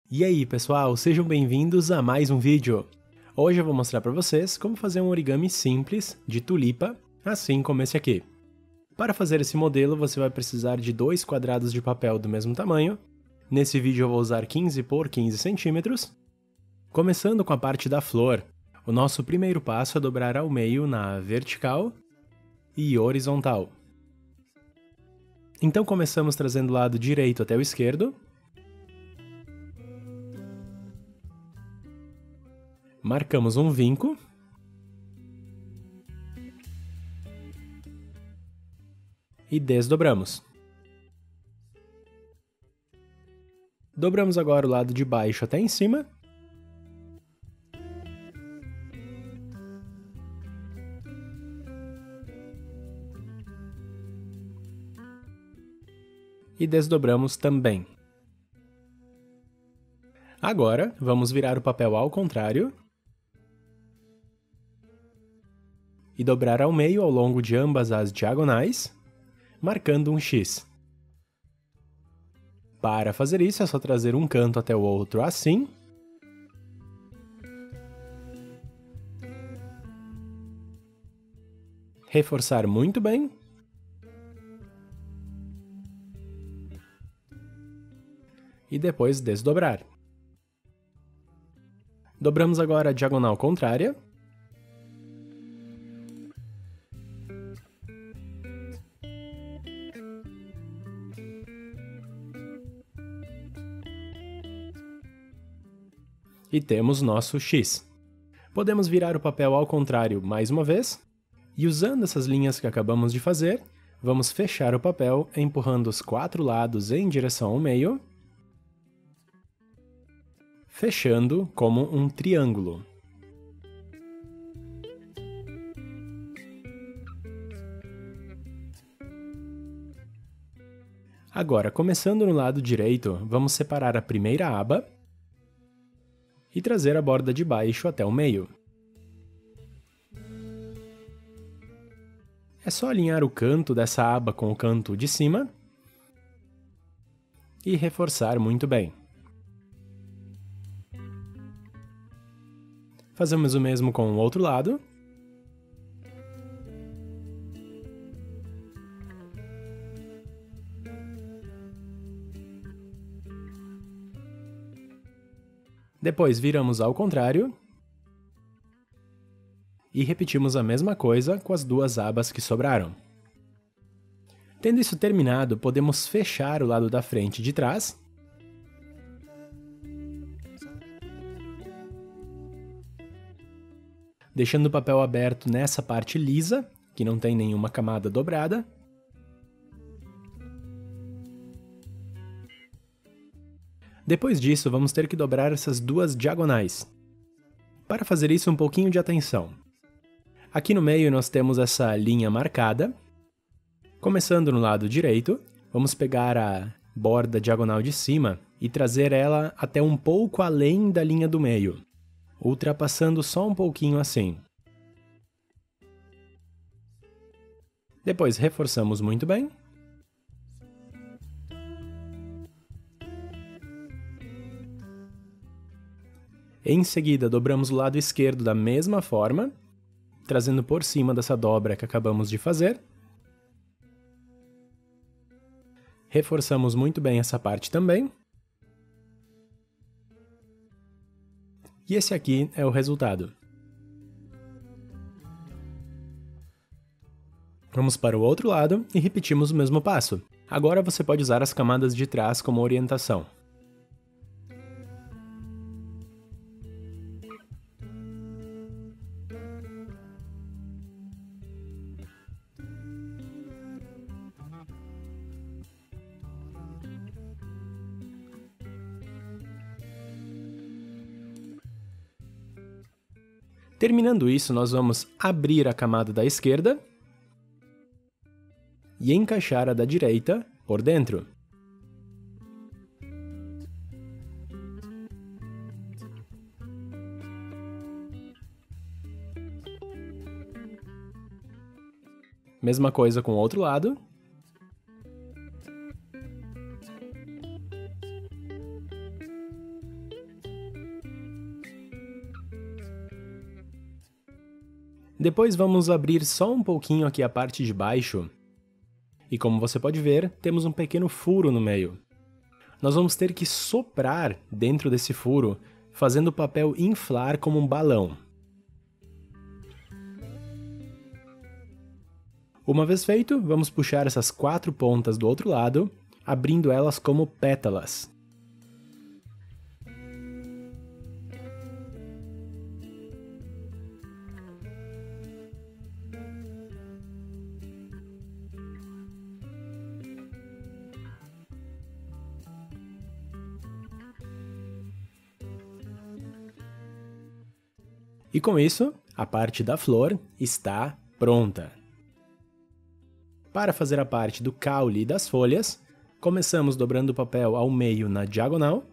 E aí pessoal, sejam bem-vindos a mais um vídeo. Hoje eu vou mostrar para vocês como fazer um origami simples de tulipa, assim como esse aqui. Para fazer esse modelo você vai precisar de 2 quadrados de papel do mesmo tamanho. Nesse vídeo eu vou usar 15 por 15 centímetros. Começando com a parte da flor, o nosso primeiro passo é dobrar ao meio na vertical e horizontal. Então começamos trazendo o lado direito até o esquerdo. Marcamos um vinco. E desdobramos. Dobramos agora o lado de baixo até em cima. E desdobramos também. Agora, vamos virar o papel ao contrário. E dobrar ao meio ao longo de ambas as diagonais, marcando um X. Para fazer isso é só trazer um canto até o outro assim. Reforçar muito bem. E depois desdobrar. Dobramos agora a diagonal contrária. E temos nosso X. Podemos virar o papel ao contrário mais uma vez, e usando essas linhas que acabamos de fazer, vamos fechar o papel empurrando os 4 lados em direção ao meio, fechando como um triângulo. Agora, começando no lado direito, vamos separar a primeira aba e trazer a borda de baixo até o meio. É só alinhar o canto dessa aba com o canto de cima e reforçar muito bem. Fazemos o mesmo com o outro lado. Depois viramos ao contrário e repetimos a mesma coisa com as 2 abas que sobraram. Tendo isso terminado, podemos fechar o lado da frente e de trás. Deixando o papel aberto nessa parte lisa, que não tem nenhuma camada dobrada. Depois disso, vamos ter que dobrar essas 2 diagonais. Para fazer isso, um pouquinho de atenção. Aqui no meio nós temos essa linha marcada. Começando no lado direito, vamos pegar a borda diagonal de cima e trazer ela até um pouco além da linha do meio, ultrapassando só um pouquinho assim. Depois reforçamos muito bem. Em seguida, dobramos o lado esquerdo da mesma forma, trazendo por cima dessa dobra que acabamos de fazer. Reforçamos muito bem essa parte também. E esse aqui é o resultado. Vamos para o outro lado e repetimos o mesmo passo. Agora você pode usar as camadas de trás como orientação. Terminando isso, nós vamos abrir a camada da esquerda e encaixar a da direita por dentro. Mesma coisa com o outro lado. Depois vamos abrir só um pouquinho aqui a parte de baixo. E como você pode ver, temos um pequeno furo no meio. Nós vamos ter que soprar dentro desse furo, fazendo o papel inflar como um balão. Uma vez feito, vamos puxar essas 4 pontas do outro lado, abrindo elas como pétalas. E com isso, a parte da flor está pronta. Para fazer a parte do caule e das folhas, começamos dobrando o papel ao meio na diagonal.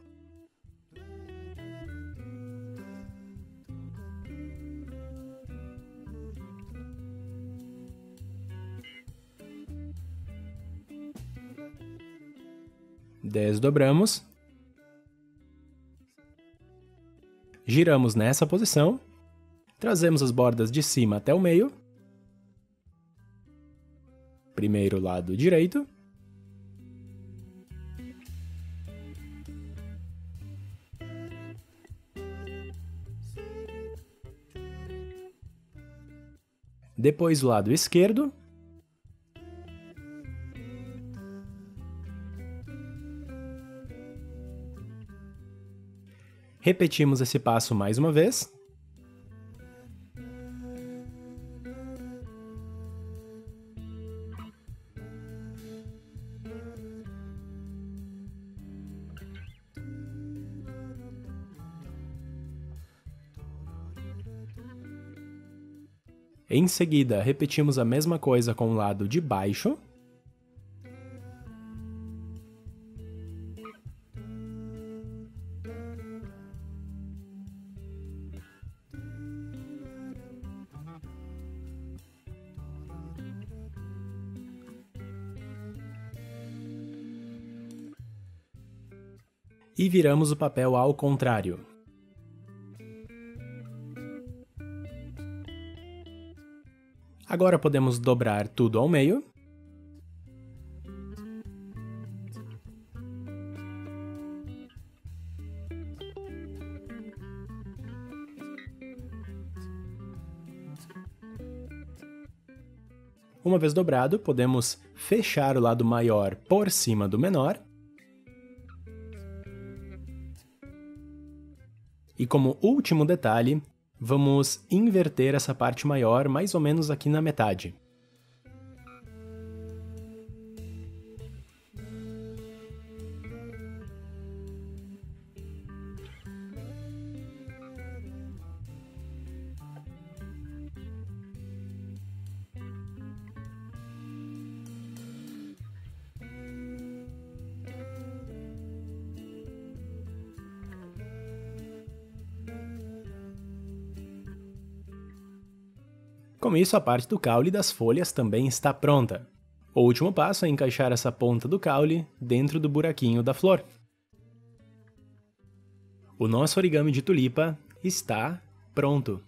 Desdobramos. Giramos nessa posição. Trazemos as bordas de cima até o meio. Primeiro lado direito. Depois o lado esquerdo. Repetimos esse passo mais uma vez. Em seguida, repetimos a mesma coisa com o lado de baixo. E viramos o papel ao contrário. Agora podemos dobrar tudo ao meio. Uma vez dobrado, podemos fechar o lado maior por cima do menor. E como último detalhe, vamos inverter essa parte maior mais ou menos aqui na metade. Com isso, a parte do caule das folhas também está pronta. O último passo é encaixar essa ponta do caule dentro do buraquinho da flor. O nosso origami de tulipa está pronto.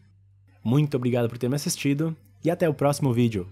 Muito obrigado por ter me assistido e até o próximo vídeo.